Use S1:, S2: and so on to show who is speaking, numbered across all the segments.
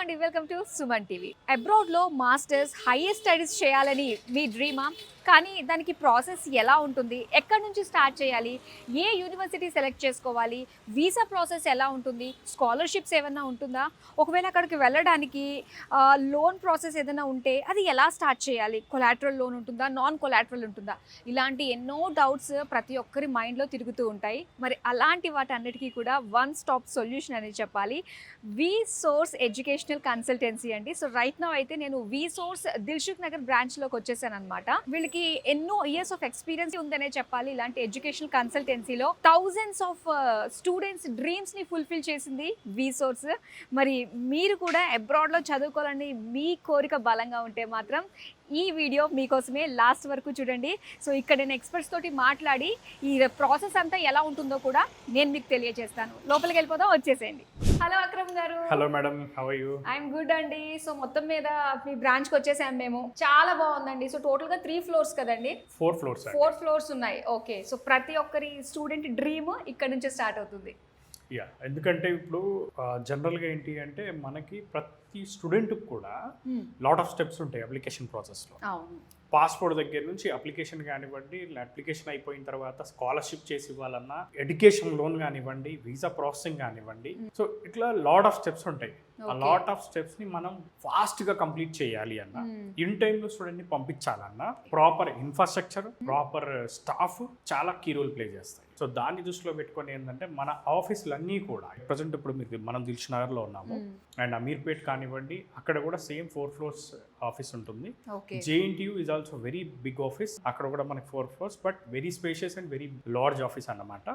S1: అండి, welcome to Suman TV. అబ్రాడ్లో masters higher studies చేయాలని మీ డ్రీమా? కానీ దానికి ప్రాసెస్ ఎలా ఉంటుంది, ఎక్కడి నుంచి స్టార్ట్ చేయాలి, ఏ యూనివర్సిటీ సెలెక్ట్ చేసుకోవాలి, వీసా ప్రాసెస్ ఎలా ఉంటుంది, స్కాలర్షిప్స్ ఏమైనా ఉంటుందా, ఒకవేళ అక్కడికి వెళ్ళడానికి లోన్ ప్రాసెస్ ఏదైనా ఉంటే అది ఎలా స్టార్ట్ చేయాలి, కొలాటరల్ లోన్ ఉంటుందా, నాన్ కొలాటరల్ ఉంటుందా, ఇలాంటి ఎన్నో డౌట్స్ ప్రతి ఒక్కరి మైండ్లో తిరుగుతూ ఉంటాయి. మరి అలాంటి వాటన్నిటికీ కూడా వన్ స్టాప్ సొల్యూషన్ అనేది చెప్పాలి, వి సోర్స్ ఎడ్యుకేషనల్ కన్సల్టెన్సీ అండి. సో రైట్ నౌ అయితే నేను వి సోర్స్ దిల్సుఖ్ నగర్ బ్రాంచ్లోకి వచ్చేసాను అనమాట. వీళ్ళకి ఎన్నో ఇయర్స్ ఆఫ్ ఎక్స్పీరియన్స్ ఉందనే చెప్పాలి. ఇలాంటి ఎడ్యుకేషనల్ కన్సల్టెన్సీలో థౌజండ్స్ ఆఫ్ స్టూడెంట్స్ డ్రీమ్స్ ని ఫుల్ఫిల్ చేసింది వి సోర్స్. మరి మీరు కూడా అబ్రాడ్లో చదువుకోవాలని మీ కోరిక బలంగా ఉంటే మాత్రం ఈ వీడియో మీకోసమే, లాస్ట్ వరకు చూడండి. సో ఇక్కడ నేను ఎక్స్పర్ట్స్ తోటి మాట్లాడి ఈ ప్రాసెస్ అంతా ఎలా ఉంటుందో కూడా నేను మీకు తెలియజేస్తాను. లోపలికి వెళ్ళిపోదాం, వచ్చేసేయండి. హలో అక్రమ్ గారు.
S2: Hello madam, how are you?
S1: I'm good అండి. సో మొత్తం మీద మీ బ్రాంచ్ కి వచ్చేసాం మేము. చాలా బాగుందండి. సో టోటల్ గా 3 ఫ్లోర్స్ కదండి?
S2: 4 ఫ్లోర్స్.
S1: 4 ఫ్లోర్స్ ఉన్నాయి. ఓకే, సో ప్రతి ఒక్కరి స్టూడెంట్ డ్రీమ్ ఇక్కడ నుంచే స్టార్ట్ అవుతుంది.
S2: యా, ఎందుకంటే ఇప్పుడు జనరల్గా ఏంటి అంటే మనకి ప్రతి స్టూడెంట్కి కూడా లాట్ ఆఫ్ స్టెప్స్ ఉంటాయి అప్లికేషన్ ప్రాసెస్లో.
S1: అవును.
S2: పాస్పోర్ట్ దగ్గర నుంచి అప్లికేషన్ కానివ్వండి, అప్లికేషన్ అయిపోయిన తర్వాత స్కాలర్షిప్ చేసి ఇవ్వాలన్నా, ఎడ్యుకేషన్ లోన్ కానివ్వండి, వీసా ప్రాసెసింగ్ కానివ్వండి, సో ఇట్లా లాట్ ఆఫ్ స్టెప్స్ ఉంటాయి. ఆ లాట్ ఆఫ్ స్టెప్స్ ని మనం ఫాస్ట్ గా కంప్లీట్ చేయాలి అన్న, ఇన్ టైంలో స్టూడెంట్ ని పంపించాలన్నా, ప్రాపర్ ఇన్ఫ్రాస్ట్రక్చర్, ప్రాపర్ స్టాఫ్ చాలా కీ రోల్ ప్లే చేస్తాయి. సో దాన్ని దృష్టిలో పెట్టుకొని ఏంటంటే మన ఆఫీసులు అన్నీ కూడా ప్రజెంట్ ఇప్పుడు మనం దిల్సుఖ్ నగర్లో ఉన్నాము, అండ్ అమీర్పేట్ కానివ్వండి, అక్కడ కూడా సేమ్ 4 ఫ్లోర్స్ ఆఫీస్ ఉంటుంది. JNTU is also very big office, అక్కడ కూడా మనకి 4 floors, but very spacious and very large office అన్నమాట.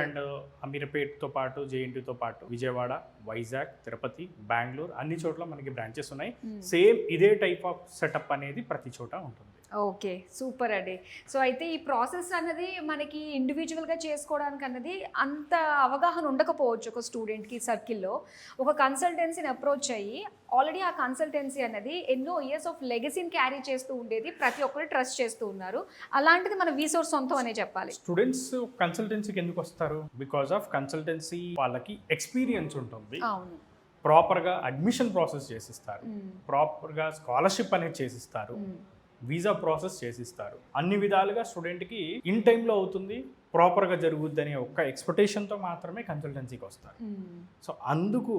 S2: అండ్ అమీర్పేట్ తో పాటు, జేఎన్టీయూతో పాటు విజయవాడ, వైజాగ్, తిరుపతి, బెంగళూరు, అన్ని చోట్ల మనకి బ్రాంచెస్ ఉన్నాయి. సేమ్ ఇదే టైప్ ఆఫ్ సెటప్ అనేది ప్రతి చోట ఉంటుంది.
S1: ఓకే, సూపర్ అండి. సో అయితే ఈ ప్రాసెస్ అన్నది మనకి ఇండివిజువల్గా చేసుకోవడానికి అన్నది అంత అవగాహన ఉండకపోవచ్చు ఒక స్టూడెంట్కి. సర్కిల్లో ఒక కన్సల్టెన్సీని అప్రోచ్ అయ్యి ఆల్రెడీ ఆ కన్సల్టెన్సీ అన్నది ఎన్నో ఇయర్స్ ఆఫ్ లెగసీని క్యారీ చేస్తూ ఉండేది, ప్రతి ఒక్కరు ట్రస్ట్ చేస్తూ ఉన్నారు. అలాంటిది మన వి సోర్స్ సొంతం అనే చెప్పాలి.
S2: స్టూడెంట్స్ కన్సల్టెన్సీకి ఎందుకు వస్తారు? బికాస్ ఆఫ్ కన్సల్టెన్సీ వాళ్ళకి ఎక్స్పీరియన్స్ ఉంటుంది.
S1: అవును.
S2: ప్రాపర్గా అడ్మిషన్ ప్రాసెస్ చేసిస్తారు, ప్రాపర్గా స్కాలర్షిప్ అనేది చేసిస్తారు, వీసా ప్రాసెస్ చేసిస్తారు. అన్ని విధాలుగా స్టూడెంట్కి ఇన్ టైంలో అవుతుంది, ప్రాపర్గా జరుగుద్ది అనే ఒక్క ఎక్స్పెక్టేషన్తో మాత్రమే కన్సల్టెన్సీకి వస్తారు. సో అందుకు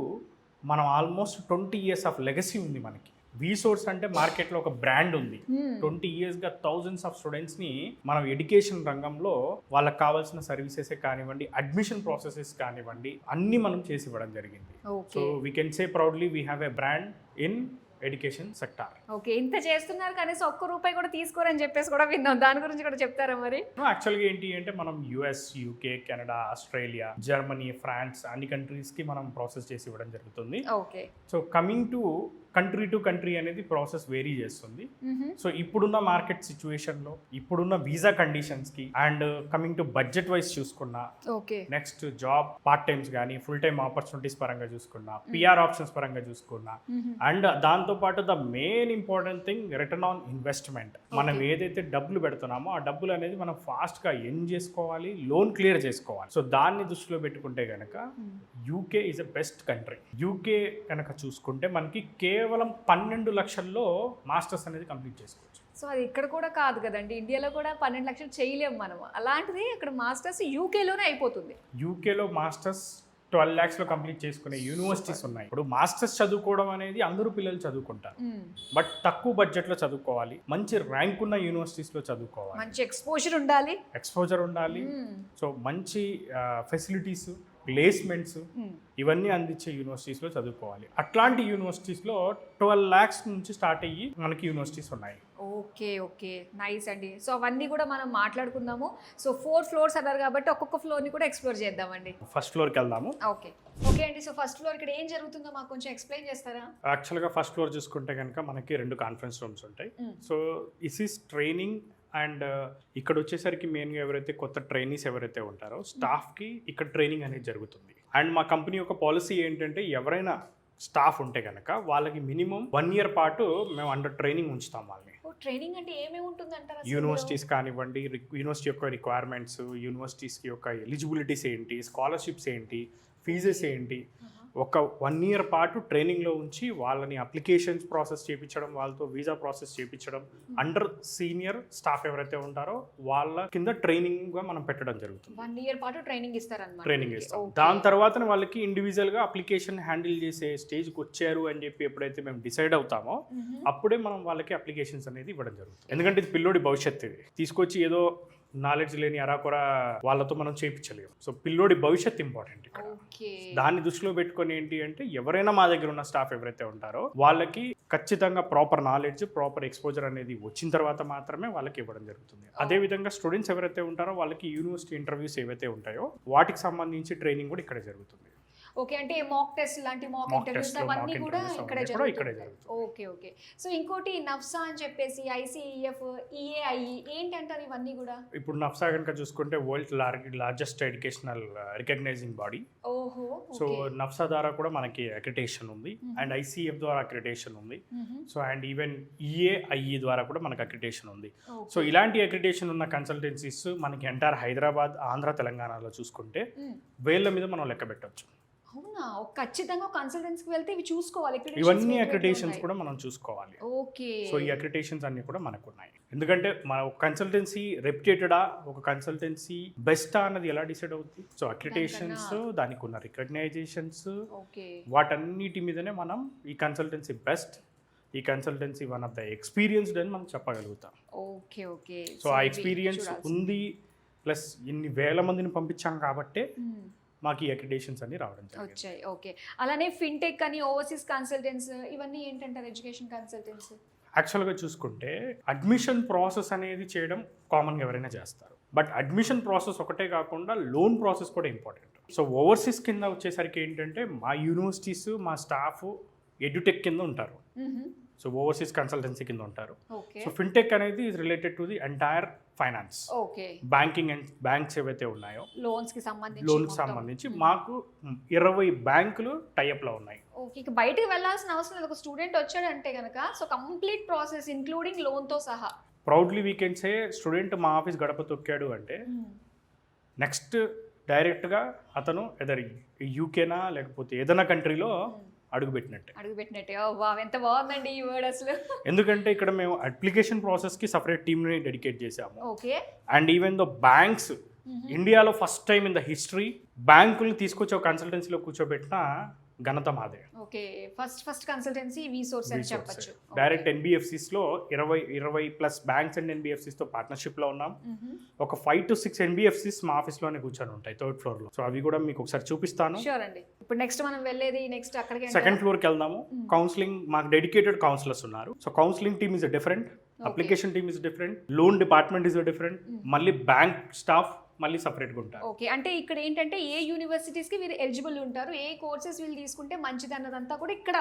S2: మనం ఆల్మోస్ట్ 20 ఇయర్స్ ఆఫ్ లెగసీ ఉంది మనకి. వి సోర్స్ అంటే మార్కెట్లో ఒక బ్రాండ్ ఉంది. 20 ఇయర్స్గా థౌజండ్స్ ఆఫ్ స్టూడెంట్స్ని మనం ఎడ్యుకేషన్ రంగంలో వాళ్ళకి కావాల్సిన సర్వీసెస్ కానివ్వండి, అడ్మిషన్ ప్రాసెసెస్ కానివ్వండి, అన్నీ మనం చేసి ఇవ్వడం జరిగింది. So we can say proudly we have a brand in education sector.
S1: Okay, ఇంత చేస్తున్నారు కానీ ఒక్క రూపాయి కూడా తీసుకోరని చెప్పేసి కూడా విన్నాం. దాని గురించి కూడా చెప్తారా మరి?
S2: యాక్చువల్గా ఏంటి అంటే మనం US, UK, Canada, Australia, Germany, France అన్ని కంట్రీస్కి మనం ప్రాసెస్ చేసి ఇవ్వడం జరుగుతుంది.
S1: Okay.
S2: So coming to country to country అనేది ప్రాసెస్ వేరీ చేస్తుంది. సో ఇప్పుడున్న మార్కెట్ సిచ్యువేషన్లో, ఇప్పుడున్న వీసా కండిషన్స్కి, and coming to budget wise చూసుకున్నా, నెక్స్ట్ జాబ్ పార్ట్ టైమ్స్ కానీ ఫుల్ టైమ్ ఆపర్చునిటీస్ పరంగా చూసుకున్నా, పిఆర్ ఆప్షన్స్ పరంగా చూసుకున్నా, అండ్ దాంతోపాటు the main important thing return on investment. మనం ఏదైతే డబ్బులు పెడుతున్నామో ఆ డబ్బులు అనేది మనం ఫాస్ట్గా ఎర్న్ చేసుకోవాలి, లోన్ క్లియర్ చేసుకోవాలి. సో దాన్ని దృష్టిలో పెట్టుకుంటే కనుక UK is a best country. UK కనుక చూసుకుంటే మనకి కేవలం 12 లక్షల్లో మాస్టర్స్ అనేది కంప్లీట్ చేసుకోవచ్చు.
S1: సో అది ఇక్కడ కూడా కాదు కదండి, ఇండియాలో కూడా 12 లక్షలు చేయలేము మనం. అలాంటిది అక్కడ మాస్టర్స్ యూకేలోనే అయిపోతుంది.
S2: యూకేలో మాస్టర్స్ 12 lakhs లో కంప్లీట్ చేసుకునే యూనివర్సిటీస్ ఉన్నాయి. ఇప్పుడు మాస్టర్స్ చదువుకోవడం అనేది అందరూ పిల్లలు చదువుకుంటారు, బట్ తక్కువ బడ్జెట్లో చదువుకోవాలి, మంచి ర్యాంక్ ఉన్న యూనివర్సిటీస్లో చదువుకోవాలి,
S1: మంచి ఎక్స్పోజర్ ఉండాలి.
S2: సో మంచి ఫెసిలిటీస్, ప్లేస్మెంట్స్ ఇవన్నీ అందించే యూనివర్సిటీస్లో చదువుకోవాలి. అట్లాంటి యూనివర్సిటీస్లో 12 lakhs నుంచి స్టార్ట్ అయ్యి మనకి యూనివర్సిటీస్ ఉన్నాయి.
S1: ఓకే, ఓకే, నైస్ అండి. సో అవన్నీ కూడా మనం మాట్లాడుకుందాము. సో 4 ఫ్లోర్స్ అన్నారు కాబట్టి ఒక్కొక్క ఫ్లోర్ని కూడా ఎక్స్ప్లోర్ చేద్దామండి.
S2: ఫస్ట్ ఫ్లోర్కి వెళ్దాము.
S1: ఓకే అండి. సో ఫస్ట్ ఫ్లోర్ ఇక్కడ ఏం జరుగుతుందో మాకు కొంచెం ఎక్స్ప్లెయిన్ చేస్తారా?
S2: యాక్చువల్గా ఫస్ట్ ఫ్లోర్ చూసుకుంటే కనుక మనకి 2 కాన్ఫరెన్స్ రూమ్స్ ఉంటాయి. So is is training, and ఇక్కడ వచ్చేసరికి మెయిన్గా ఎవరైతే కొత్త ట్రైనీస్ ఎవరైతే ఉంటారో స్టాఫ్కి ఇక్కడ ట్రైనింగ్ అనేది జరుగుతుంది. అండ్ మా కంపెనీ యొక్క పాలసీ ఏంటంటే ఎవరైనా స్టాఫ్ ఉంటే కనుక వాళ్ళకి మినిమం 1 year పాటు మేము అండర్ ట్రైనింగ్ ఉంచుతాం వాళ్ళని.
S1: ట్రైనింగ్ అంటే ఏమేమి ఉంటుంది అంటారా?
S2: యూనివర్సిటీస్ కానివ్వండి, యూనివర్సిటీ యొక్క రిక్వైర్మెంట్స్, యూనివర్సిటీస్కి యొక్క ఎలిజిబిలిటీస్ ఏంటి, స్కాలర్షిప్స్ ఏంటి, ఫీజెస్ ఏంటి, ఒక 1 year పాటు ట్రైనింగ్లో ఉంచి వాళ్ళని అప్లికేషన్స్ ప్రాసెస్ చేయించడం, వాళ్ళతో వీసా ప్రాసెస్ చేయించడం, అండర్ సీనియర్ స్టాఫ్ ఎవరైతే ఉంటారో వాళ్ళ కింద ట్రైనింగ్గా మనం పెట్టడం జరుగుతుంది.
S1: 1 year పాటు ట్రైనింగ్ ఇస్తారన్నమాట.
S2: ట్రైనింగ్ ఇస్తాం. దాని తర్వాత వాళ్ళకి ఇండివిజువల్గా అప్లికేషన్ హ్యాండిల్ చేసే స్టేజ్కి వచ్చారు అని చెప్పి ఎప్పుడైతే మేము డిసైడ్ అవుతామో అప్పుడే మనం వాళ్ళకి అప్లికేషన్స్ అనేది ఇవ్వడం జరుగుతుంది. ఎందుకంటే ఇది పిల్లోడి భవిష్యత్తు, ఇది తీసుకొచ్చి ఏదో నాలెడ్జ్ లేని అరాకొర వాళ్ళతో మనం చేయించలేము. సో పిల్లోడి భవిష్యత్ ఇంపార్టెంట్ ఇక్కడ. దాన్ని దృష్టిలో పెట్టుకొని ఏంటి అంటే ఎవరైనా మా దగ్గర ఉన్న స్టాఫ్ ఎవరైతే ఉంటారో వాళ్ళకి ఖచ్చితంగా ప్రాపర్ నాలెడ్జ్, ప్రాపర్ ఎక్స్పోజర్ అనేది వచ్చిన తర్వాత మాత్రమే వాళ్ళకి ఇవ్వడం జరుగుతుంది. అదే విధంగా స్టూడెంట్స్ ఎవరైతే ఉంటారో వాళ్ళకి యూనివర్సిటీ ఇంటర్వ్యూస్ ఏవైతే ఉంటాయో వాటికి సంబంధించి ట్రైనింగ్ కూడా ఇక్కడే జరుగుతుంది.
S1: ఓకే, అంటే మాక్ టెస్ట్ లాంటి మాక్ ఇంటర్వ్యూస్ అవన్నీ కూడా ఇక్కడే జరుగుతాయి. Okay okay. సో ఇంకోటి నఫ్సా అని చెప్పేసి ICEF, EAI ఏంటంటారు ఇవన్నీ కూడా?
S2: ఇప్పుడు నఫ్సా కనుక చూసుకుంటే world largest educational recognizing body.
S1: ఓహో.
S2: సో నఫ్సా ద్వారా కూడా మనకి అక్రిడేషన్ ఉంది, అండ్ ICF ద్వారా అక్రిడేషన్ ఉంది. సో అండ్ ఈవెన్ EAIE ద్వారా కూడా మనకి అక్రిడేషన్ ఉంది. సో ఇలాంటి అక్రిడేషన్ ఉన్న కన్సల్టెన్సీస్ మనకి ఎంటైర్ హైదరాబాద్, ఆంధ్ర, తెలంగాణలో చూసుకుంటే వేళ్ళ మీద మనం లెక్క పెట్టవచ్చు.
S1: అవునా? ఖచ్చితంగా కన్సల్టెన్సీకి వెళ్తే ఇవి చూసుకోవాలి,
S2: ఇవన్నీ అక్రిడేషన్స్ కూడా మనం చూసుకోవాలి.
S1: ఓకే.
S2: సో ఈ అక్రిడేషన్స్ అన్ని కూడా మనకు ఉన్నాయి. ఎందుకంటే మన ఒక కన్సల్టెన్సీ రెప్యుటేటెడా, ఒక కన్సల్టెన్సీ బెస్టా అన్నది ఎలా డిసైడ్ అవుతుంది? సో అక్రిడేషన్స్, దానికి ఉన్న రికగ్నైజేషన్స్, వాటన్నిటి మీదనే మనం ఈ కన్సల్టెన్సీ బెస్ట్, ఈ consultancy one of the experienced అని మనం చెప్పగలుగుతాం.
S1: Okay okay.
S2: సో ఆ ఎక్స్పీరియన్స్ ఉంది, ప్లస్ ఇన్ని వేల మందిని పంపించాం కాబట్టి మాకు ఈ అక్రిడేషన్స్ అన్ని రావడం
S1: వచ్చాయి. ఓకే. అలానే ఫిన్టెక్ అని, ఓవర్సీస్ కన్సల్టెన్స్, ఇవన్నీ ఏంటంటారు ఎడ్యుకేషన్ కన్సల్టెన్స్?
S2: యాక్చువల్గా చూసుకుంటే అడ్మిషన్ ప్రాసెస్ అనేది చేయడం కామన్గా ఎవరైనా చేస్తారు, బట్ అడ్మిషన్ ప్రాసెస్ ఒకటే కాకుండా లోన్ ప్రాసెస్ కూడా ఇంపార్టెంట్. సో ఓవర్సీస్ కింద వచ్చేసరికి ఏంటంటే మా యూనివర్సిటీస్, మా స్టాఫ్ ఎడ్యుటెక్ కింద ఉంటారు. సో ఓవర్సీస్ కన్సల్టెన్సీ కింద ఉంటారు. సో ఫిన్టెక్ అనేది is related to the entire finance, banking and banks ఏవైతే ఉన్నాయో లోన్స్ కి సంబంధించి మాకు 20 బ్యాంకులు టైఅప్ లో ఉన్నాయి.
S1: ఓకే. ఇక బయటకు వెళ్ళాల్సిన అవసరం లేదు. ఒక స్టూడెంట్ వచ్చాడంటే కనుక so complete process including loan తో సహా
S2: proudly we can say student మా ఆఫీస్ గడప తొక్కాడు అంటే నెక్స్ట్ డైరెక్ట్గా అతను ఎదర్ యూకేనా లేకపోతే ఏదైనా కంట్రీలో అడుగుపెట్టినట్టే.
S1: వావ్, ఎంత బాగుందండి ఈ వర్డ్ అసలు.
S2: ఎందుకంటే ఇక్కడ మేము అప్లికేషన్ ప్రాసెస్ కి సపరేట్ టీమ్ ని డెడికేట్ చేసాము.
S1: Okay.
S2: And even though banks ఇండియాలో first time in the history బ్యాంకుల్ని తీసుకొచ్చి ఒక కన్సల్టెన్సీలో కూర్చోబెట్టిన ఘనత మాదే.
S1: ఓకే. ఫస్ట్ కన్సల్టెన్సీ వీసోర్స్ అని చెప్పొచ్చు.
S2: డైరెక్ట్ NBFCs లో 20+ బ్యాంక్స్ అండ్ NBFCs తో పార్ట్నర్షిప్ లో ఉన్నాం. ఒక 5 to 6 NBFCs మా ఆఫీస్ లోనే కూర్చొని ఉంటాయి 3rd floor లో. సో అవి కూడా మీకు ఒకసారి చూపిస్తాను.
S1: షూర్ అండి. ఇప్పుడు నెక్స్ట్ మనం వెళ్ళేది నెక్స్ట్ అక్కడికి
S2: 2nd floor కి వెళ్దాము. కౌన్సిలింగ్ మాకు డెడికేటెడ్ కౌన్సిలర్స్ ఉన్నారు. So counselling team is different, application team is different, loan department is different, మళ్ళీ బ్యాంక్ స్టాఫ్ మళ్ళీ సపరేట్గా ఉంటారు.
S1: ఓకే. అంటే ఇక్కడ ఏంటంటే ఏ యూనివర్సిటీస్కి వీరు ఎలిజిబుల్ ఉంటారు, ఏ కోర్సెస్ వీళ్ళు తీసుకుంటే మంచిది అన్నదంతా కూడా ఇక్కడ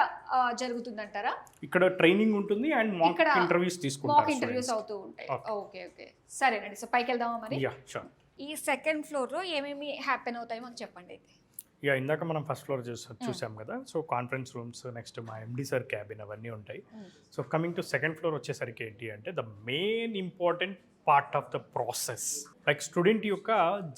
S1: జరుగుతుందంటారా?
S2: ఇక్కడ ట్రైనింగ్ ఉంటుంది అండ్ మాక్ ఇంటర్వ్యూస్ తీసుకుంటారు.
S1: మాక్ ఇంటర్వ్యూస్ అవుతూ ఉంటాయి. ఓకే ఓకే, సరేనండి. సో పైకి వెళ్దామా మరి?
S2: Yeah sure.
S1: ఈ 2nd floorలో ఏమేమి హ్యాపెన్ అవుతాయో మాకు చెప్పండి అయితే.
S2: ఇందాక మనం ఫస్ట్ ఫ్లోర్ చూసాం కదా. సో కాన్ఫరెన్స్ రూమ్స్, నెక్స్ట్ మా MD సార్ క్యాబిన్ అవన్నీ ఉంటాయి. So coming to 2nd floor వచ్చేసరికి ఏంటి అంటే the main important part of the process, like student యొక్క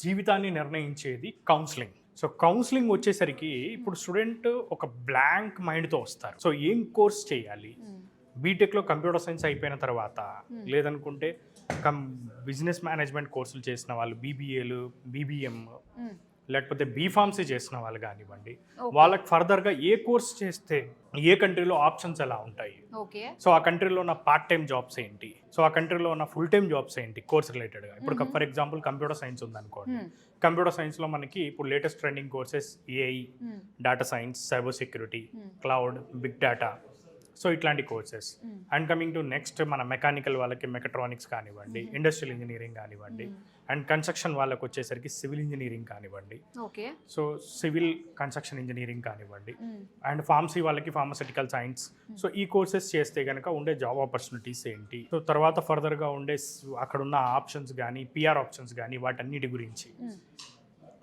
S2: జీవితాన్ని నిర్ణయించేది కౌన్సిలింగ్. సో కౌన్సిలింగ్ వచ్చేసరికి ఇప్పుడు స్టూడెంట్ ఒక బ్లాంక్ మైండ్తో వస్తారు. సో ఏం కోర్స్ చేయాలి, బీటెక్లో కంప్యూటర్ సైన్స్ అయిపోయిన తర్వాత లేదనుకుంటే బిజినెస్ మేనేజ్మెంట్ కోర్సులు చేసిన వాళ్ళు, BBAలు, BBM లేకపోతే బీఫార్మసీ చేసిన వాళ్ళు కానివ్వండి, వాళ్ళకి ఫర్దర్గా ఏ కోర్స్ చేస్తే ఏ కంట్రీలో ఆప్షన్స్ ఎలా ఉంటాయి, సో ఆ కంట్రీలో ఉన్న పార్ట్ టైం జాబ్స్ ఏంటి, సో ఆ కంట్రీలో ఉన్న ఫుల్ టైం జాబ్స్ ఏంటి కోర్స్ రిలేటెడ్గా. ఇప్పుడు ఫర్ ఎగ్జాంపుల్ కంప్యూటర్ సైన్స్ ఉందనుకోండి, కంప్యూటర్ సైన్స్లో మనకి ఇప్పుడు latest trending courses AI, data science, cyber security, cloud, big data, so ఇట్లాంటి courses. And coming to next మన మెకానికల్ వాళ్ళకి మెకట్రానిక్స్ కానివ్వండి, ఇండస్ట్రియల్ ఇంజనీరింగ్ కానివ్వండి, అండ్ కన్స్ట్రక్షన్ వాళ్ళకి వచ్చేసరికి సివిల్ ఇంజనీరింగ్ కానివ్వండి, సో సివిల్ కన్స్ట్రక్షన్ ఇంజనీరింగ్ కానివ్వండి, అండ్ ఫార్మసీ వాళ్ళకి ఫార్మస్యూటికల్ సైన్స్. సో ఈ కోర్సెస్ చేస్తే కనుక ఉండే జాబ్ ఆపర్చునిటీస్ ఏంటి, సో తర్వాత ఫర్దర్గా ఉండే అక్కడ ఉన్న ఆప్షన్స్ కానీ PR ఆప్షన్స్ కానీ వాటన్నిటి గురించి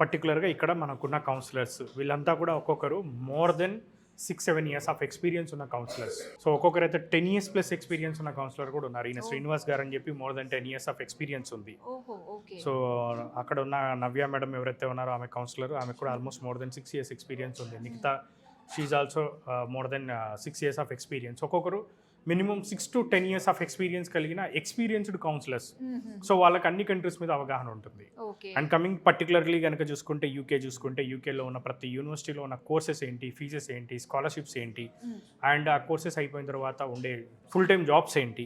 S2: పర్టికులర్గా ఇక్కడ మనకున్న కౌన్సిలర్స్ వీళ్ళంతా కూడా ఒక్కొక్కరు more than 6-7 years of experience ఉన్న కౌన్సిలర్స్. సో ఒక్కొక్కరు అయితే 10 years ప్లస్ ఎక్స్పీరియన్స్ ఉన్న కౌన్సిలర్ కూడా ఉన్నారు. ఈయన శ్రీనివాస్ గారు అని చెప్పి more than 10 years of experience ఉంది. సో అక్కడ ఉన్న నవ్య మేడం ఎవరైతే ఉన్నారో ఆమె కౌన్సిలర్, ఆమె కూడా almost more than 6 years experience ఉంది. మిగతా she also more than 6 years of experience. ఒక్కొక్కరు minimum 6 to 10 years of experience కలిగిన ఎక్స్పీరియన్స్డ్ కౌన్సిలర్స్. సో వాళ్ళకి అన్ని కంట్రీస్ మీద అవగాహన ఉంటుంది.
S1: ఓకే.
S2: అండ్ కమింగ్ పర్టికులర్లీ కనుక చూసుకుంటే యూకేలో ఉన్న ప్రతి యూనివర్సిటీలో ఉన్న కోర్సెస్ ఏంటి, ఫీజెస్ ఏంటి, స్కాలర్షిప్స్ ఏంటి, అండ్ ఆ కోర్సెస్ అయిపోయిన తర్వాత ఉండే ఫుల్ టైమ్ జాబ్స్ ఏంటి,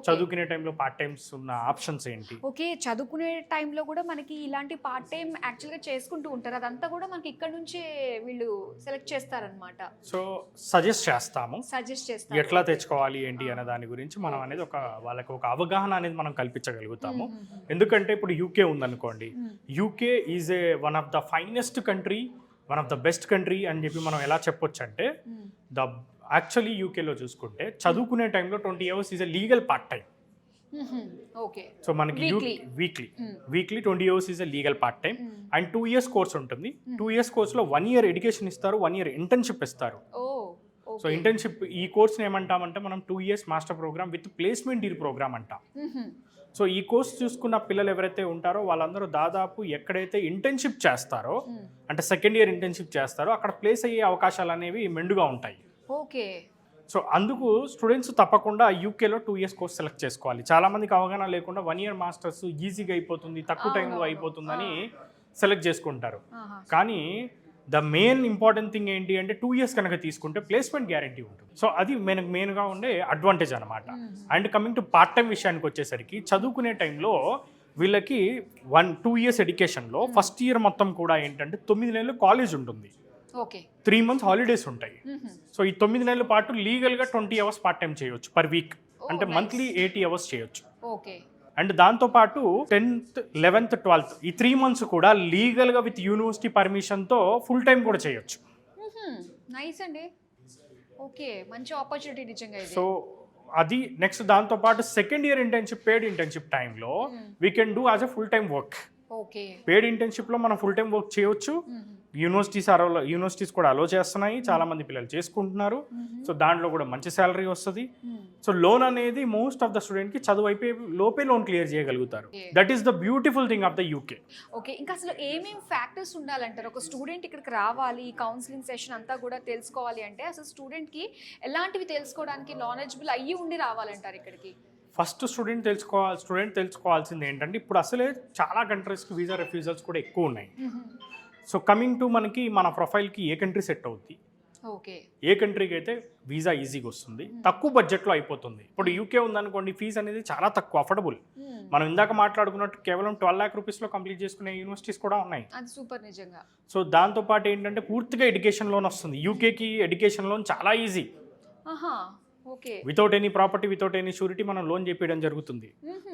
S2: చదువుకునే టైంలో పార్ట్ టైమ్స్ ఉన్న ఆప్షన్స్ ఏంటి.
S1: ఓకే, చదువుకునే టైంలో కూడా మనకి ఇలాంటి పార్ట్ టైం యాక్చువల్గా చేసుకుంటూ ఉంటారు. అదంతా కూడా మనకి ఇక్కడ నుంచే వీళ్ళు సెలెక్ట్ చేస్తారనమాట.
S2: సో సజెస్ట్ చేస్తాము
S1: చేస్తారు
S2: ఎట్లా తెచ్చుకోవాలి ఏంటి అనే దాని గురించి మనం అనేది వాళ్ళకి ఒక అవగాహన అనేది మనం కల్పించగలుగుతాము. ఎందుకంటే ఇప్పుడు యూకే ఉందనుకోండి, UK is one of the finest country, one of the best country అని చెప్పి మనం ఎలా చెప్పొచ్చు అంటే, యాక్చువల్లీ యూకేలో చూసుకుంటే చదువుకునే టైంలో 20 hours is a legal part time.
S1: Okay.
S2: So మనకి weekly 20 hours is a legal part time. And 2 years course ఉంటుంది. 2 years కోర్సులో 1 year ఎడ్యుకేషన్ ఇస్తారు, 1 year ఇంటర్న్షిప్ ఇస్తారు. సో ఇంటర్న్షిప్ ఈ కోర్స్ని ఏమంటామంటే మనం 2 years master program with placement year program అంటాం. సో ఈ కోర్స్ చూసుకున్న పిల్లలు ఎవరైతే ఉంటారో వాళ్ళందరూ దాదాపు ఎక్కడైతే ఇంటర్న్షిప్ చేస్తారో, అంటే సెకండ్ ఇయర్ ఇంటర్న్షిప్ చేస్తారో అక్కడ ప్లేస్ అయ్యే అవకాశాలు అనేవి మెండుగా ఉంటాయి.
S1: ఓకే.
S2: సో అందుకు స్టూడెంట్స్ తప్పకుండా యూకేలో 2 years కోర్స్ సెలెక్ట్ చేసుకోవాలి. చాలా మందికి అవగాహన లేకుండా 1 year మాస్టర్స్ ఈజీగా అయిపోతుంది, తక్కువ టైంలో అయిపోతుందని సెలెక్ట్ చేసుకుంటారు. కానీ ద మెయిన్ ఇంపార్టెంట్ థింగ్ ఏంటి అంటే 2 years కనుక తీసుకుంటే ప్లేస్మెంట్ గ్యారంటీ ఉంటుంది. సో అది మనకు మెయిన్గా ఉండే అడ్వాంటేజ్ అనమాట. And coming to part time విషయానికి వచ్చేసరికి చదువుకునే టైంలో వీళ్ళకి 2 years ఎడ్యుకేషన్లో ఫస్ట్ ఇయర్ మొత్తం కూడా ఏంటంటే 9 నెలలు కాలేజ్ ఉంటుంది, 3 months హాలిడేస్ ఉంటాయి. సో ఈ 9 నెలల పాటు లీగల్గా 20 hours పార్ట్ టైం చేయొచ్చు పర్ వీక్, అంటే మంత్లీ 80 hours చేయొచ్చు. అండ్ దాంతోపాటు 10th, 11th, 12th ఈ 3 months కూడా లీగల్గా విత్ యూనివర్సిటీ పర్మిషన్తో ఫుల్ టైం కూడా చేయొచ్చు.
S1: నైస్ అండి. ఓకే, మంచి ఆపర్చునిటీ నిజంగా ఇది.
S2: సో అది నెక్స్ట్ దాంతోపాటు second year internship, paid internship టైంలో we can do as a full time work.
S1: Okay.
S2: Paid ఇంటర్న్షిప్లో మనం ఫుల్ టైం వర్క్ చేయొచ్చు. యూనివర్సిటీస్ కూడా అలో చేస్తున్నాయి, చాలా మంది పిల్లలు చేసుకుంటున్నారు. సో దాంట్లో కూడా మంచి శాలరీ వస్తుంది. సో లోన్ అనేది మోస్ట్ ఆఫ్ ద స్టూడెంట్ కి చదువు అయిపోయి లోపే లోన్ క్లియర్ చేయగలుగుతారు. That is the beautiful thing of the UK.
S1: Okay, ఇంకా అసలు ఏమేమి ఫ్యాక్టర్స్ ఉండాలంటారు ఒక స్టూడెంట్ ఇక్కడికి రావాలి, కౌన్సిలింగ్ సెషన్ అంతా కూడా తెలుసుకోవాలి అంటే అసలు స్టూడెంట్ కి ఎలాంటివి తెలుసుకోవడానికి నాలెడ్జబుల్ అయ్యి ఉండి రావాలంటారు ఇక్కడికి?
S2: ఫస్ట్ స్టూడెంట్ తెలుసుకోవాల్సింది ఏంటంటే ఇప్పుడు అసలే చాలా కంట్రీస్కి వీసా రిఫ్యూజల్స్ కూడా ఎక్కువ ఉన్నాయి. సో కమింగ్ టు మనకి మన ప్రొఫైల్కి ఏ కంట్రీ సెట్ అవుద్ది,
S1: ఓకే, ఏ
S2: కంట్రీకి అయితే వీసా ఈజీగా వస్తుంది, తక్కువ బడ్జెట్లో అయిపోతుంది. ఇప్పుడు యూకే ఉందనుకోండి, ఫీజు అనేది చాలా తక్కువ, అఫోర్డబుల్. మనం ఇందాక మాట్లాడుకున్నట్టు కేవలం 12 lakh రూపీస్లో కంప్లీట్ చేసుకునే యూనివర్సిటీస్ కూడా ఉన్నాయి.
S1: అది సూపర్ నిజంగా.
S2: సో దాంతోపాటు ఏంటంటే పూర్తిగా ఎడ్యుకేషన్ లోన్ వస్తుంది. యూకేకి ఎడ్యుకేషన్ లోన్ చాలా easy. Without any property, without any surety మనం లోన్ చేపించడం జరుగుతుంది.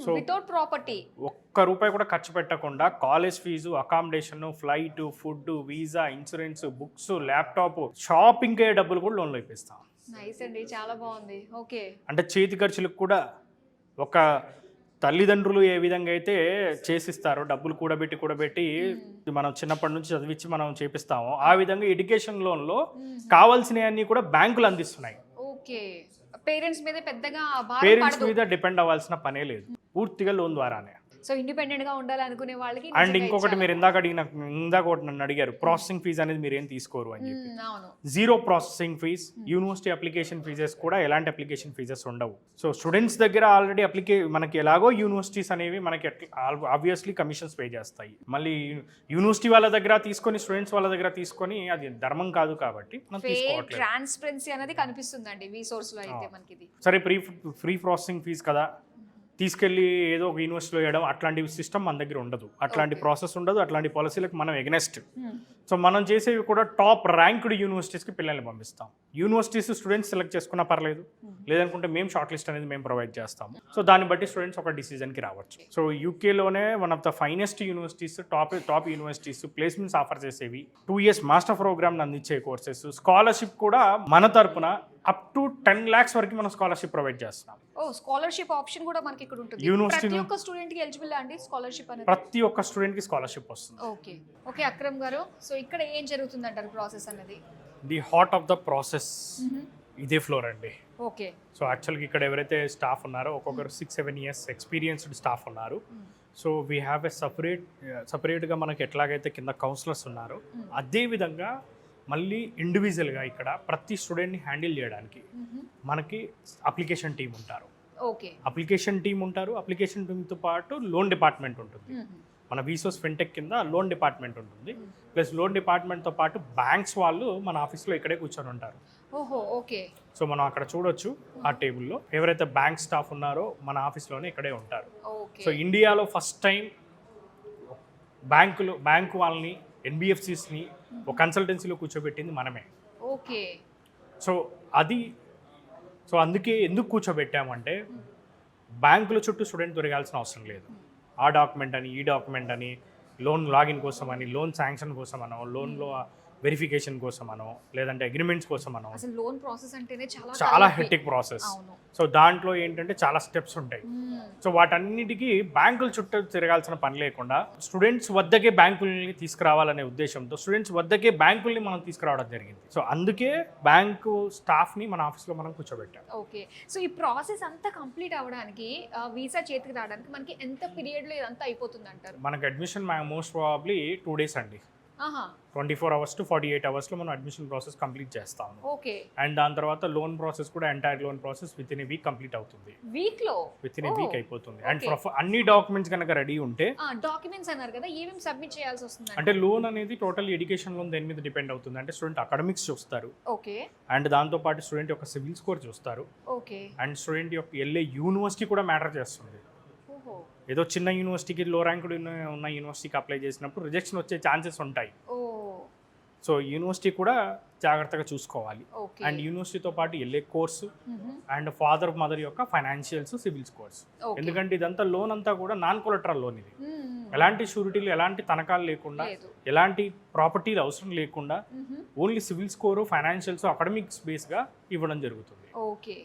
S2: సో
S1: వితౌట్ ప్రాపర్టీ
S2: ₹1 కూడా ఖర్చు పెట్టకుండా college fee, accommodation, flight, food, visa, insurance, books, laptop, shopping కే డబ్బులు కూడా లోన్లో ఇప్పిస్తాం.
S1: నైస్ అండి, చాలా బాగుంది. ఓకే,
S2: అంటే చేతి ఖర్చులకు కూడా ఒక తల్లిదండ్రులు ఏ విధంగా అయితే చేసిస్తారో, డబ్బులు కూడబెట్టి మనం చిన్నప్పటి నుంచి చదివించి మనం చేపిస్తామో ఆ విధంగా ఎడ్యుకేషన్ లోన్లో కావాల్సినవన్నీ కూడా బ్యాంకులు అందిస్తున్నాయి.
S1: ఓకే, పేరెంట్స్ మీద
S2: డిపెండ్ అవ్వాల్సిన పనే లేదు, పూర్తిగా లోన్ ద్వారానే.
S1: సో ఇండిపెండెంట్ గా ఉండాలనుకునే వాళ్ళకి.
S2: అండ్ ఇంకొకటి మీరు ఇందాక నన్ను అడిగారు, ప్రాసెసింగ్ ఫీజు అనేది మీరు ఏం తీసుకోరు అని చెప్పి. Zero processing fees. University application fees కూడా ఎలాంటి అప్లికేషన్ ఫీజెస్ ఉండవు. సో స్టూడెంట్స్ దగ్గర ఆల్రెడీ మనకి ఎలాగో యూనివర్సిటీస్ అనేవి మనకి ఆబ్వియస్లీ కమిషన్స్ పే చేస్తాయి. మళ్ళీ యూనివర్సిటీ వాళ్ళ దగ్గర తీసుకొని స్టూడెంట్స్ వాళ్ళ దగ్గర తీసుకొని అది ధర్మం కాదు కాబట్టి
S1: ట్రాన్స్పరెన్సీ అనేది కనిపిస్తుందండి ఈ సోర్స్ లో అయితే మనకి.
S2: సరే, ఫ్రీ ప్రాసెసింగ్ ఫీజ్ కదా, తీసుకెళ్ళి ఏదో ఒక యూనివర్సిటీలో వేయడం, అట్లాంటి సిస్టమ్ మన దగ్గర ఉండదు, అట్లాంటి ప్రాసెస్ ఉండదు, అట్లాంటి పాలసీలకు మనం ఎగ్నెస్ట్. సో మనం చేసేవి కూడా టాప్ ర్యాంక్డ్ యూనివర్సిటీస్కి పిల్లల్ని పంపిస్తాం. యూనివర్సిటీస్ స్టూడెంట్స్ సెలెక్ట్ చేసుకున్నా పర్లేదు, లేదనుకుంటే మేము షార్ట్ లిస్ట్ అనేది మేము ప్రొవైడ్ చేస్తాము. సో దాన్ని బట్టి స్టూడెంట్స్ ఒక డిసిజన్కి రావచ్చు. సో యూకేలోనే one of the finest universities, top universities placements offer చేసేవి, 2 years మాస్టర్ ప్రోగ్రామ్ అందించే కోర్సెస్, స్కాలర్షిప్ కూడా మన తరపున అప్ టు 10 lakhs వరకు మనం స్కాలర్షిప్ ప్రొవైడ్ చేస్తున్నాం.
S1: స్కాలర్షిప్ ఆప్షన్ కూడా మనకి ఇక్కడ ఉంటుంది. ప్రతి ఒక్క స్టూడెంట్ కి ఎలిజిబుల్ అండి స్కాలర్షిప్ అనేది?
S2: ప్రతి ఒక్క స్టూడెంట్ కి స్కాలర్షిప్ వస్తుంది.
S1: ఓకే, అక్రమ్ గారు, సో ఇక్కడ ఏం జరుగుతుంది అంటారు ప్రాసెస్ అనేది?
S2: The heart of the process ఇదే ఫ్లోర్ అండి.
S1: ఓకే.
S2: సో యాక్చువల్గా ఇక్కడ ఎవరైతే స్టాఫ్ ఉన్నారో ఒక్కొక్కరు 6-7 years ఎక్స్పీరియన్స్డ్ స్టాఫ్ ఉన్నారు. సో వీ హ్యావ్ ఎ సపరేట్గా మనకి ఎట్లాగైతే కింద కౌన్సిలర్స్ ఉన్నారో అదే విధంగా మళ్ళీ ఇండివిజువల్గా ఇక్కడ ప్రతి స్టూడెంట్ని హ్యాండిల్ చేయడానికి మనకి అప్లికేషన్ టీం ఉంటారు.
S1: ఓకే.
S2: అప్లికేషన్ టీం ఉంటారు. అప్లికేషన్ టీంతో పాటు లోన్ డిపార్ట్మెంట్ ఉంటుంది. మన వీసోస్ ఫిన్టెక్ కింద లోన్ డిపార్ట్మెంట్ ఉంటుంది. ప్లస్ లోన్ డిపార్ట్మెంట్తో పాటు బ్యాంక్స్ వాళ్ళు మన ఆఫీస్లో ఇక్కడే కూర్చొని ఉంటారు.
S1: ఓహో, ఓకే.
S2: సో మనం అక్కడ చూడొచ్చు ఆ టేబుల్లో ఎవరైతే బ్యాంక్ స్టాఫ్ ఉన్నారో మన ఆఫీస్లోనే ఇక్కడే ఉంటారు. సో ఇండియాలో ఫస్ట్ టైం బ్యాంకు వాళ్ళని ఎన్బిఎఫ్సిస్ని ఒక కన్సల్టెన్సీలో కూర్చోబెట్టింది మనమే.
S1: ఓకే.
S2: సో అందుకే ఎందుకు కూర్చోబెట్టామంటే బ్యాంకుల చుట్టూ స్టూడెంట్ తిరగాల్సిన అవసరం లేదు. ఆ డాక్యుమెంట్ అని, ఈ డాక్యుమెంట్ అని, లోన్ లాగిన్ కోసం అని, లోన్ శాంక్షన్ కోసం అనో, లోన్లో వెరిఫికేషన్ కోసం అనో, లేదంటే అగ్రిమెంట్స్ కోసం అనో.
S1: అసలు లోన్ ప్రాసెస్ అంటేనే
S2: చాలా హెక్టిక్ ప్రాసెస్. సో దాంట్లో ఏంటంటే చాలా స్టెప్స్ ఉంటాయి. సో వాటన్నిటికీ బ్యాంకుల చుట్టూ తిరగాల్సిన పని లేకుండా స్టూడెంట్స్ వద్దకే బ్యాంకుల్ని తీసుకురావాలనే ఉద్దేశంతో స్టూడెంట్స్ వద్దకే బ్యాంకుల్ని మనం తీసుకురావడం జరిగింది. సో అందుకే బ్యాంకు స్టాఫ్ని మన ఆఫీస్లో మనం కూర్చోబెట్టాం.
S1: ఓకే. సో ఈ ప్రాసెస్ అంతా కంప్లీట్ అవ్వడానికి వీసా చేతికి రావడానికి మనకి ఎంత పీరియడ్లో ఇదంతా అయిపోతుంది అంటారు?
S2: మనకి అడ్మిషన్ మోస్ట్ ప్రాబబ్లీ 2 days అండి. 24 hours to 48 hours మనం అడ్మిషన్ ప్రాసెస్ కంప్లీట్ చేస్తాము.
S1: ఓకే.
S2: అండ్ దాని తర్వాత లోన్ ప్రాసెస్ కూడా entire loan process with in week complete అవుతుంది. విత్ ఇన్ వీక్ అయిపోతుంది. అండ్ అన్ని డాక్యుమెంట్స్ కనుక రెడీ ఉంటే,
S1: డాక్యుమెంట్స్ అన్నారు కదా, ఏమేమి సబ్మిట్ చేయాల్సి వస్తుంది?
S2: అంటే లోన్ అనేది టోటల్ ఎడ్యుకేషన్ లోన్ దేని మీద డిపెండ్ అవుతుంది అంటే స్టూడెంట్ అకాడమిక్స్ చూస్తారు.
S1: ఓకే.
S2: అండ్ దాంతో పాటు స్టూడెంట్ యొక్క సివిల్ స్కోర్ చూస్తారు.
S1: ఓకే.
S2: అండ్ స్టూడెంట్ యొక్క వెళ్ళే యూనివర్సిటీ కూడా మ్యాటర్ చేస్తుంది. ఏదో చిన్న యూనివర్సిటీకి, లో ర్యాంక్ ఉన్న యూనివర్సిటీకి అప్లై చేసినప్పుడు రిజెక్షన్ వచ్చే ఛాన్సెస్ ఉంటాయి. సో యూనివర్సిటీ కూడా జాగ్రత్తగా చూసుకోవాలి. అండ్ యూనివర్సిటీతో పాటు వెళ్ళే కోర్సు అండ్ ఫాదర్ మదర్ యొక్క ఫైనాన్షియల్స్, సివిల్ స్కోర్స్. ఎందుకంటే ఇదంతా లోన్ అంతా కూడా నాన్ కొలటరల్ లోన్. ఇది ఎలాంటి షూరిటీలు, ఎలాంటి తనఖాలు లేకుండా, ఎలాంటి ప్రాపర్టీలు అవసరం లేకుండా only CIBIL score, financials, academics బేస్గా ఇవ్వడం జరుగుతుంది.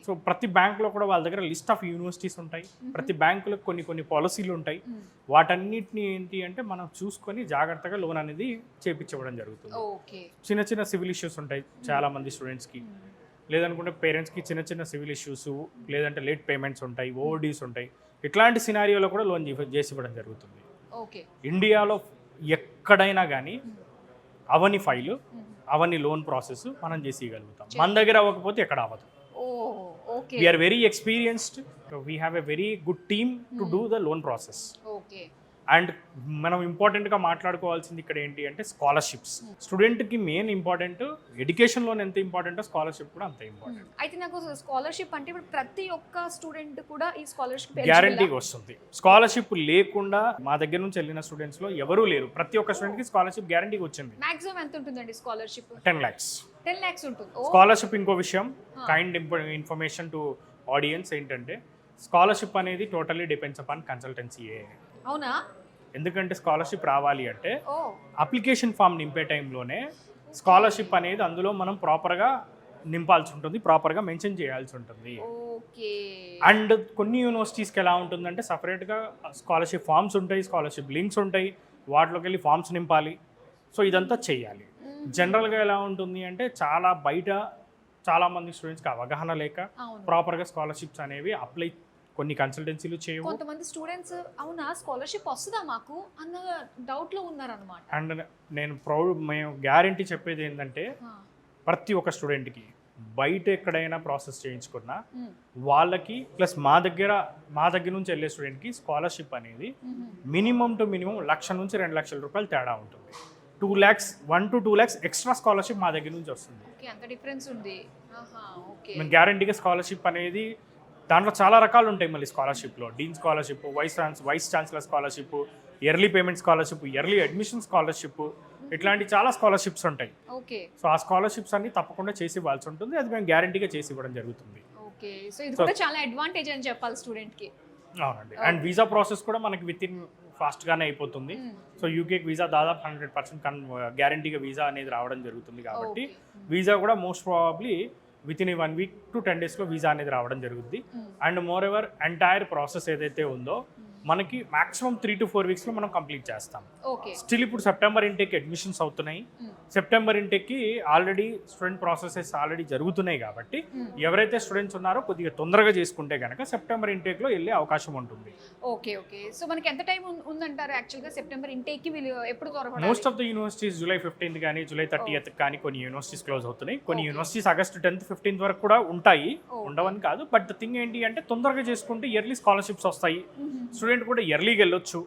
S2: సో ప్రతి బ్యాంకులో కూడా వాళ్ళ దగ్గర లిస్ట్ ఆఫ్ యూనివర్సిటీస్ ఉంటాయి. ప్రతి బ్యాంకులో కొన్ని పాలసీలు ఉంటాయి. వాటన్నిటిని ఏంటి అంటే మనం చూసుకొని జాగ్రత్తగా లోన్ అనేది చేపించడం జరుగుతుంది. చిన్న చిన్న సివిల్ ఇష్యూస్ ఉంటాయి చాలా మంది స్టూడెంట్స్కి, లేదనుకుంటే పేరెంట్స్కి చిన్న చిన్న సివిల్ ఇష్యూస్, లేదంటే లేట్ పేమెంట్స్ ఉంటాయి, ఓవర్డ్యూస్ ఉంటాయి. ఇట్లాంటి సినారియోలో కూడా లోన్ చేసి ఇవ్వడం జరుగుతుంది. ఇండియాలో ఎక్కడైనా కానీ అవని ఫైలు, అవని లోన్ ప్రాసెస్ మనం చేసి ఇవ్వగలుగుతాం. మన దగ్గర అవ్వకపోతే ఎక్కడ అవ్వదు. We are very experienced. We have a very good team to do the loan process.
S1: Okay.
S2: And మనం ఇంపార్టెంట్గా మాట్లాడుకోవాల్సింది ఇక్కడ ఏంటి అంటే స్కాలర్షిప్స్. స్టూడెంట్కి మెయిన్ ఇంపార్టెంట్, ఎడ్యుకేషన్ లోన్ ఎంత ఇంపార్టెంటో స్కాలర్షిప్ కూడా అంత ఇంపార్టెంట్.
S1: అయితే నాకు స్కాలర్షిప్ అంటే ఇప్పుడు ప్రతి ఒక్క స్టూడెంట్ కూడా ఈ స్కాలర్షిప్
S2: గ్యారంటీగా వస్తుంది. స్కాలర్షిప్ లేకుండా మా దగ్గర నుంచి వెళ్ళిన స్టూడెంట్స్లో ఎవరూ లేరు. ప్రతి ఒక్క స్టూడెంట్కి స్కాలర్షిప్ గ్యారంటీగా వచ్చింది.
S1: మాక్సిమం ఎంత ఉంటుందండి స్కాలర్షిప్?
S2: 10 lakhs.
S1: 10 lakhs ఉంటుంది.
S2: స్కాలర్షిప్ ఇంకో విషయం, కైండ్ ఇన్ఫర్మేషన్ టు ఆడియన్స్ ఏంటంటే స్కాలర్షిప్ అనేది టోటల్లీ డిపెండ్స్ అపాన్ కన్సల్టెన్సీయే.
S1: అవునా?
S2: ఎందుకంటే స్కాలర్షిప్ రావాలి అంటే అప్లికేషన్ ఫామ్ నింపే టైంలోనే స్కాలర్షిప్ అనేది అందులో మనం ప్రాపర్గా నింపాల్సి ఉంటుంది, ప్రాపర్గా మెన్షన్ చేయాల్సి ఉంటుంది. అండ్ కొన్ని యూనివర్సిటీస్కి ఎలా ఉంటుందంటే సపరేట్గా స్కాలర్షిప్ ఫామ్స్ ఉంటాయి, స్కాలర్షిప్ లింక్స్ ఉంటాయి, వాటిలోకి వెళ్ళి ఫామ్స్ నింపాలి. సో ఇదంతా చేయాలి. జనరల్గా ఎలా ఉంటుంది అంటే చాలామంది స్టూడెంట్స్కి అవగాహన లేక ప్రాపర్గా స్కాలర్షిప్స్ అనేవి అప్లై కొన్ని కన్సల్టెన్సీలు చేయవు.
S1: కొంతమంది స్టూడెంట్స్ అవునా స్కాలర్షిప్ వస్తుందా మాకు అన్న డౌట్లో ఉన్నారనమాట.
S2: అండ్ మేము గ్యారంటీ చెప్పేది ఏంటంటే ప్రతి ఒక్క స్టూడెంట్కి బయట ఎక్కడైనా ప్రాసెస్ చేయించుకున్నా వాళ్ళకి ప్లస్ మా దగ్గర నుంచి వెళ్ళే స్టూడెంట్కి స్కాలర్షిప్ అనేది మినిమం టు మినిమం 1 లక్ష నుంచి 2 లక్షల రూపాయలు తేడా ఉంటుంది. 2 lakhs 1 to 2 lakhs extra scholarship మా దగ్గర నుంచి వస్తుంది. మేము గ్యారంటీగా స్కాలర్షిప్ అనేది దాంట్లో చాలా రకాలు ఉంటాయి. మళ్ళీ స్కాలర్షిప్లో dean scholarship, vice chancellor scholarship, early payment scholarship, early admission scholarship, ఇట్లాంటి చాలా స్కాలర్షిప్స్ ఉంటాయి. సో ఆ స్కాలర్షిప్స్ అన్ని తప్పకుండా చేసి ఇవ్వాల్సి ఉంటుంది. అది మేము గ్యారంటీగా చేసి ఇవ్వడం జరుగుతుంది. అవునండి. అండ్ వీసా ప్రాసెస్ కూడా మనకి విత్ ఇన్ ఫాస్ట్గానే అయిపోతుంది. సో యూకేకి వీసా దాదాపు 100% గ్యారంటీగా వీసా అనేది రావడం జరుగుతుంది. కాబట్టి వీసా కూడా most probably with in 1 week to 10 days visa అనేది రావడం జరుగుతుంది. And more ever entire process ఏదైతే ఉందో మనకి మాక్సిమం 3 to 4 వీక్స్లో మనం కంప్లీట్ చేస్తాం.
S1: ఓకే.
S2: స్టిల్ ఇప్పుడు సెప్టెంబర్ ఇంటేక్ అడ్మిషన్స్ అవుతున్నాయి. సెప్టెంబర్ ఇంటేక్కి ఆల్రెడీ స్టూడెంట్ ప్రాసెసెస్ ఆల్రెడీ జరుగుతున్నాయి కాబట్టి ఎవరైతే స్టూడెంట్స్ ఉన్నారో కొద్దిగా తొందరగా చేసుకుంటే కనుక సెప్టెంబర్ ఇంటేక్లో వెళ్ళే అవకాశం ఉంటుంది.
S1: ఓకే. ఓకే. సో మనకి ఎంత టైం ఉందంటారు యాక్చువల్గా సెప్టెంబర్ ఇంటేక్కి వీళ్ళు ఎప్పుడు త్వరపడాలి?
S2: Most of the universities July 15th కానీ జూలై 30th కానీ కొన్ని యూనివర్సిటీస్ క్లోజ్ అవుతున్నాయి. కొన్ని యూనివర్సిటీస్ ఆగస్ట్ 10th 15th వరకు కూడా ఉంటాయి, ఉండవని కాదు. బట్ ద థింగ్ ఏంటి అంటే తొందరగా చేసుకుంటే ఇయర్లీ స్కాలర్షిప్స్ వస్తాయి. స్టూడెంట్ కూడా ఇయర్లీగా వెళ్ళొచ్చు.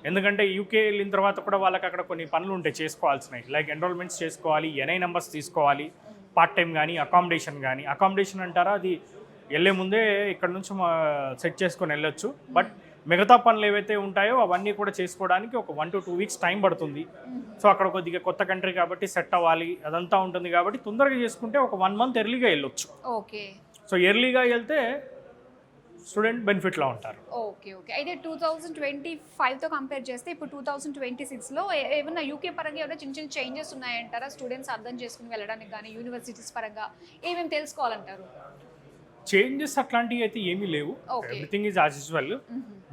S2: ఎందుకంటే యూకే వెళ్ళిన తర్వాత కూడా వాళ్ళకి అక్కడ కొన్ని పనులు ఉంటాయి చేసుకోవాల్సినవి. లైక్ ఎన్రోల్మెంట్స్ చేసుకోవాలి, ఎన్ఐ నెంబర్స్ తీసుకోవాలి, పార్ట్ టైం కానీ అకామిడేషన్ కానీ. అకామిడేషన్ అంటారా, అది వెళ్ళే ముందే ఇక్కడ నుంచి సెట్ చేసుకొని వెళ్ళొచ్చు. బట్ మిగతా పనులు ఏవైతే ఉంటాయో అవన్నీ కూడా చేసుకోవడానికి ఒక 1 to 2 weeks టైం పడుతుంది. సో అక్కడ కొద్దిగా కొత్త కంట్రీ కాబట్టి సెట్ అవ్వాలి, అదంతా ఉంటుంది కాబట్టి తొందరగా చేసుకుంటే ఒక 1 month ఎర్లీగా వెళ్ళొచ్చు.
S1: ఓకే.
S2: సో ఎర్లీగా వెళ్తే స్టూడెంట్ బెనిఫిట్లో ఉంటారు.
S1: ఓకే. ఓకే. అయితే 2025తో కంపేర్ చేస్తే ఇప్పుడు 2026లో ఏమన్నా యూకే పరంగా ఏమైనా చిన్న చిన్న చేంజెస్ ఉన్నాయంటారా? స్టూడెంట్స్ అర్థం చేసుకుని వెళ్ళడానికి కానీ యూనివర్సిటీస్ పరంగా ఏమేమి తెలుసుకోవాలంటారు?
S2: చేంజెస్ అట్లాంటివి అయితే ఏమీ లేవు. Everything is as usual.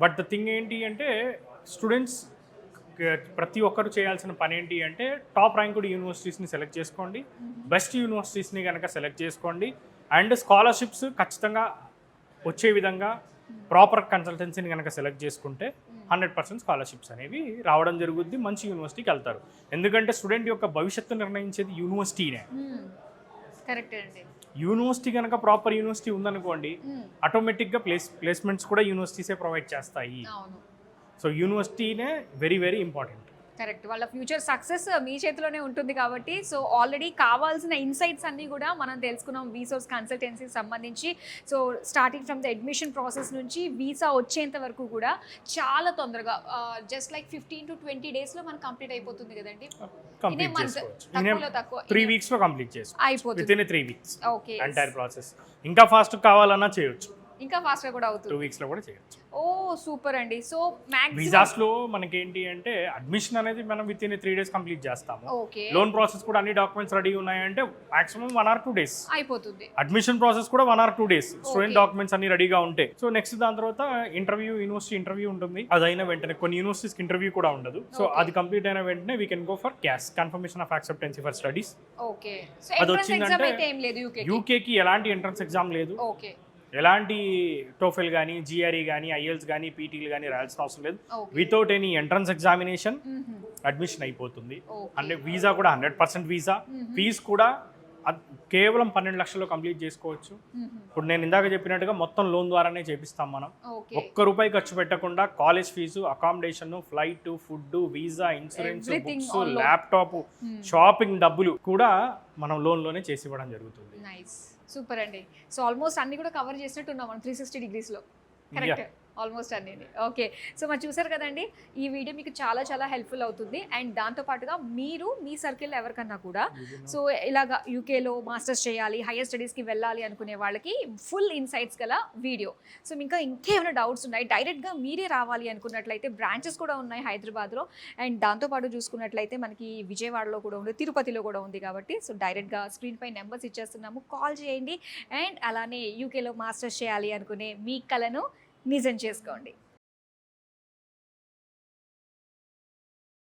S2: But the thing ఏంటి అంటే స్టూడెంట్స్ ప్రతి ఒక్కరు చేయాల్సిన పని ఏంటి అంటే టాప్ ర్యాంక్డ్ యూనివర్సిటీస్ని సెలెక్ట్ చేసుకోండి, బెస్ట్ యూనివర్సిటీస్ని కనుక సెలెక్ట్ చేసుకోండి. అండ్ స్కాలర్షిప్స్ ఖచ్చితంగా వచ్చే విధంగా ప్రాపర్ కన్సల్టెన్సీని కనుక సెలెక్ట్ చేసుకుంటే 100% స్కాలర్షిప్స్ అనేవి రావడం జరుగుద్ది. మంచి యూనివర్సిటీకి వెళ్తారు. ఎందుకంటే స్టూడెంట్ యొక్క భవిష్యత్తు నిర్ణయించేది యూనివర్సిటీనే.
S1: కరెక్ట్ అండి.
S2: యూనివర్సిటీ కనుక ప్రాపర్ యూనివర్సిటీ ఉందనుకోండి, ఆటోమేటిక్గా ప్లేస్మెంట్స్ కూడా యూనివర్సిటీసే ప్రొవైడ్ చేస్తాయి. సో యూనివర్సిటీనే వెరీ వెరీ ఇంపార్టెంట్.
S1: కరెక్ట్. వాళ్ళ ఫ్యూచర్ సక్సెస్ మీ చేతిలోనే ఉంటుంది కాబట్టి సో ఆల్రెడీ కావాల్సిన ఇన్సైట్స్ అన్నీ కూడా మనం తెలుసుకున్నాం వీసోర్స్ కన్సల్టెన్సీకి సంబంధించి. So starting from the admission process నుంచి వీసా వచ్చేంత వరకు కూడా చాలా తొందరగా జస్ట్ లైక్ 15 to 20 daysలో మనకు కంప్లీట్ అయిపోతుంది కదండి.
S2: కంప్లీట్ చేసుకోవచ్చు.
S1: తక్కువ
S2: 3 weeksలో కంప్లీట్ చేసుకోవచ్చు.
S1: అయిపోతుంది
S2: with in 3 weeks.
S1: Okay.
S2: Entire process. ఇంకా ఫాస్ట్ కావాలన్నా చేయొచ్చు.
S1: ఇంకా ఫాస్ట్గా కూడా అవుతుంది.
S2: 2 weeksలో కూడా చేయొచ్చు.
S1: ఓ సూపర్ అండి. సో మ్యాక్సిమం
S2: వీసాస్లో మనకి ఏంటి అంటే అడ్మిషన్ అనేది మనం విత్ ఇన్ 3 days కంప్లీట్ చేస్తాము.
S1: ఓకే.
S2: లోన్ ప్రాసెస్ కూడా అన్ని డాక్యుమెంట్స్ రెడీ ఉన్నాయంటే మాక్సిమం 1 or 2 days
S1: అయిపోతుంది.
S2: అడ్మిషన్ ప్రాసెస్ కూడా 1 or 2 days స్టూడెంట్ డాక్యుమెంట్స్ అన్ని రెడీగా ఉంటాయి. సో నెక్స్ట్ దాని తర్వాత యూనివర్సిటీ ఇంటర్వ్యూ ఉంటుంది. అదైన వెంటనే కొన్ని యూనివర్సిటీస్కి ఇంటర్వ్యూ కూడా ఉండదు. సో అది కంప్లీట్ అయిన వెంటనే we can go for cash confirmation of acceptancy for studies.
S1: Okay. So
S2: అది
S1: ఎంట్రన్స్ ఎగ్జామ్
S2: వచ్చిందంటే
S1: అయితే ఏం లేదు
S2: యూకేకి ఎలాంటి ఎంట్రన్స్ ఎగ్జామ్ లేదు.
S1: ఓకే.
S2: ఎలాంటి టోఫెల్ కానీ జిఆర్ఈ కానీ ఐఎల్స్ కానీ పీటీలు కానీ రాయాల్సిన అవసరం లేదు. Without any entrance examination admission అయిపోతుంది. అంటే వీసా కూడా 100% వీసా. ఫీజు కూడా కేవలం 12 లక్షల్లో కంప్లీట్ చేసుకోవచ్చు. ఇప్పుడు నేను ఇందాక చెప్పినట్టుగా మొత్తం లోన్ ద్వారానే చేపిస్తాం మనం. ₹1 ఖర్చు పెట్టకుండా college fee, accommodation, flight, food, visa, insurance, books, laptop, shopping డబ్బులు కూడా మనం లోన్లోనే చేసి ఇవ్వడం జరుగుతుంది.
S1: నైస్. సూపర్ అండి. సో ఆల్మోస్ట్ అన్ని కూడా కవర్ చేసినట్టు ఉన్నాం మనం 360 degreesలో. కరెక్ట్. ఆల్మోస్ట్ అన్నీ. ఓకే. సో మరి చూసారు కదండి, ఈ వీడియో మీకు చాలా చాలా హెల్ప్ఫుల్ అవుతుంది. అండ్ దాంతోపాటుగా మీరు మీ సర్కిల్లో ఎవరికన్నా కూడా సో ఇలాగా యూకేలో మాస్టర్స్ చేయాలి, హైయర్ స్టడీస్కి వెళ్ళాలి అనుకునే వాళ్ళకి ఫుల్ ఇన్సైట్స్ గల వీడియో. సో ఇంకా ఇంకేమైనా డౌట్స్ ఉన్నాయి, డైరెక్ట్గా మీరే రావాలి అనుకున్నట్లయితే బ్రాంచెస్ కూడా ఉన్నాయి హైదరాబాద్లో. అండ్ దాంతోపాటు చూసుకున్నట్లయితే మనకి విజయవాడలో కూడా ఉంది, తిరుపతిలో కూడా ఉంది. కాబట్టి సో డైరెక్ట్గా స్క్రీన్ పై నెంబర్స్ ఇచ్చేస్తున్నాము, కాల్ చేయండి. అండ్ అలానే యూకేలో మాస్టర్స్ చేయాలి అనుకునే మీ కలను నిజం చేసుకోండి.